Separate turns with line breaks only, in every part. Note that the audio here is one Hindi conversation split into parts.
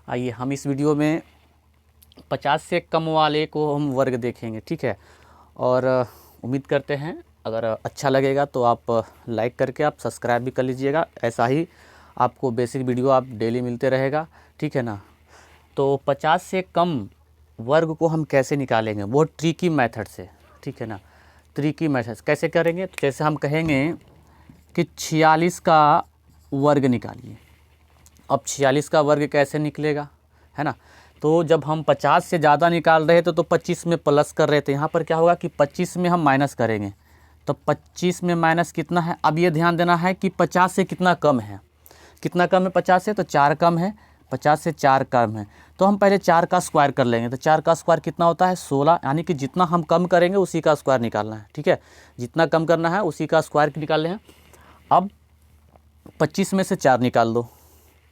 आइए हम इस वीडियो में 50 से कम वाले को हम वर्ग देखेंगे, ठीक है। और उम्मीद करते हैं अगर अच्छा लगेगा तो आप लाइक करके आप सब्सक्राइब भी कर लीजिएगा। ऐसा ही आपको बेसिक वीडियो आप डेली मिलते रहेगा, ठीक है ना। तो 50 से कम वर्ग को हम कैसे निकालेंगे, वो ट्रिकी मेथड से, ठीक है ना। ट्रिकी मेथड कैसे करेंगे, तो जैसे हम कहेंगे कि 46 का वर्ग निकालिए। अब 46 का वर्ग कैसे निकलेगा, है ना। तो जब हम 50 से ज़्यादा निकाल रहे थे तो 25 में प्लस कर रहे थे, यहाँ पर क्या होगा कि 25 में हम माइनस करेंगे। तो 25 में माइनस कितना है, अब ये ध्यान देना है कि 50 से कितना कम है। कितना कम है 50 से, तो 4 कम है। 50 से 4 कम है तो हम पहले 4 का स्क्वायर कर लेंगे। तो 4 का स्क्वायर कितना होता है 16, यानी कि जितना हम कम करेंगे उसी का स्क्वायर निकालना है, ठीक है। जितना कम करना है उसी का स्क्वायर निकालने हैं। अब 25 में से 4 निकाल दो,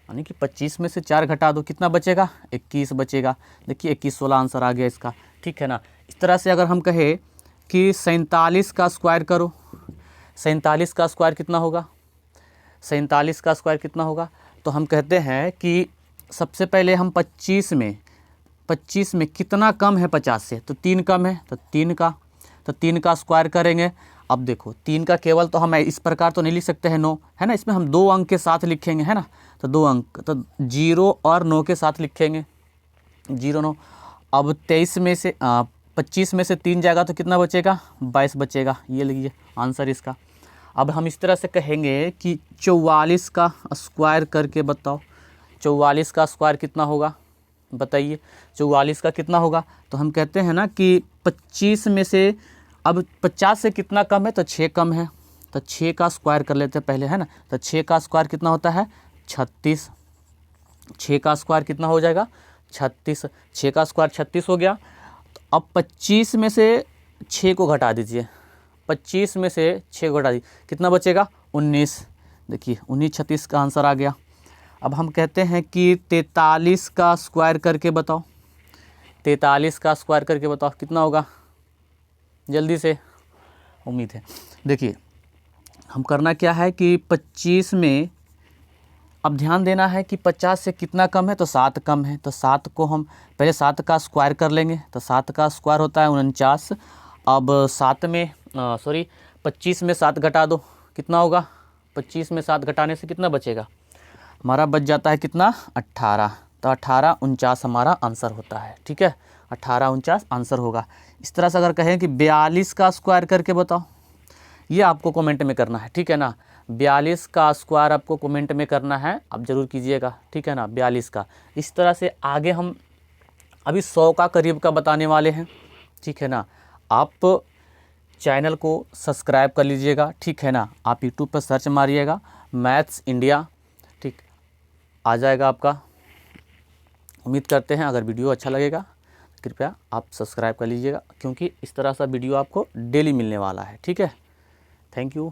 यानी कि 25 में से 4 घटा दो, कितना बचेगा 21 बचेगा। देखिए 21 16 आंसर आ गया इसका, ठीक है ना। इस तरह से अगर हम कहें कि 47 का स्क्वायर करो, 47 का स्क्वायर कितना होगा, 47 का स्क्वायर कितना होगा, तो हम कहते हैं कि सबसे पहले हम 25 में कितना कम है 50 से, तो 3 कम है, तो 3 का स्क्वायर करेंगे। अब देखो 3 का केवल तो हम इस प्रकार तो नहीं लिख सकते हैं 9, है ना। इसमें हम 2 अंक के साथ लिखेंगे, है ना। तो 2 अंक, तो 0 और 9 के साथ लिखेंगे, 0 9। अब 25 में से 3 जाएगा तो कितना बचेगा 22 बचेगा। ये लीजिए आंसर इसका। अब हम इस तरह से कहेंगे कि 44 का स्क्वायर करके बताओ, 44 का स्क्वायर कितना होगा बताइए। 44 का कितना होगा, तो हम कहते हैं ना कि 25 में से अब 50 से कितना कम है, तो 6 कम है। तो 6 का स्क्वायर कर लेते हैं पहले, है ना। तो 6 का स्क्वायर कितना होता है 36। 6 का स्क्वायर कितना हो जाएगा 36। 6 का स्क्वायर 36 हो गया। तो अब 25 में से 6 को घटा दीजिए, 25 में से 6 को घटा दीजिए, कितना बचेगा 19। देखिए 19 36 का आंसर आ गया। अब हम कहते हैं कि 43 का स्क्वायर करके बताओ, 43 का स्क्वायर करके बताओ कितना होगा, जल्दी से, उम्मीद है। देखिए हम करना क्या है कि 25 में, अब ध्यान देना है कि 50 से कितना कम है, तो 7 कम है। तो 7 को हम पहले 7 का स्क्वायर कर लेंगे। तो 7 का स्क्वायर होता है 49। अब 25 में 7 घटा दो, कितना होगा 25 में 7 घटाने से कितना बचेगा, हमारा बच जाता है कितना 18। तो 18 49 हमारा आंसर होता है, ठीक है। 18 49 आंसर होगा। इस तरह से अगर कहें कि 42 का स्क्वायर करके बताओ, ये आपको कमेंट में करना है, ठीक है ना। 42 का स्क्वायर आपको कमेंट में करना है, आप ज़रूर कीजिएगा, ठीक है ना। 42 का। इस तरह से आगे हम अभी 100 का करीब का बताने वाले हैं, ठीक है ना। आप चैनल को सब्सक्राइब कर लीजिएगा, ठीक है ना। आप यूट्यूब पर सर्च मारिएगा मैथ्स इंडिया, ठीक आ जाएगा आपका। उम्मीद करते हैं अगर वीडियो अच्छा लगेगा कृपया आप सब्सक्राइब कर लीजिएगा, क्योंकि इस तरह सा वीडियो आपको डेली मिलने वाला है, ठीक है। Thank you.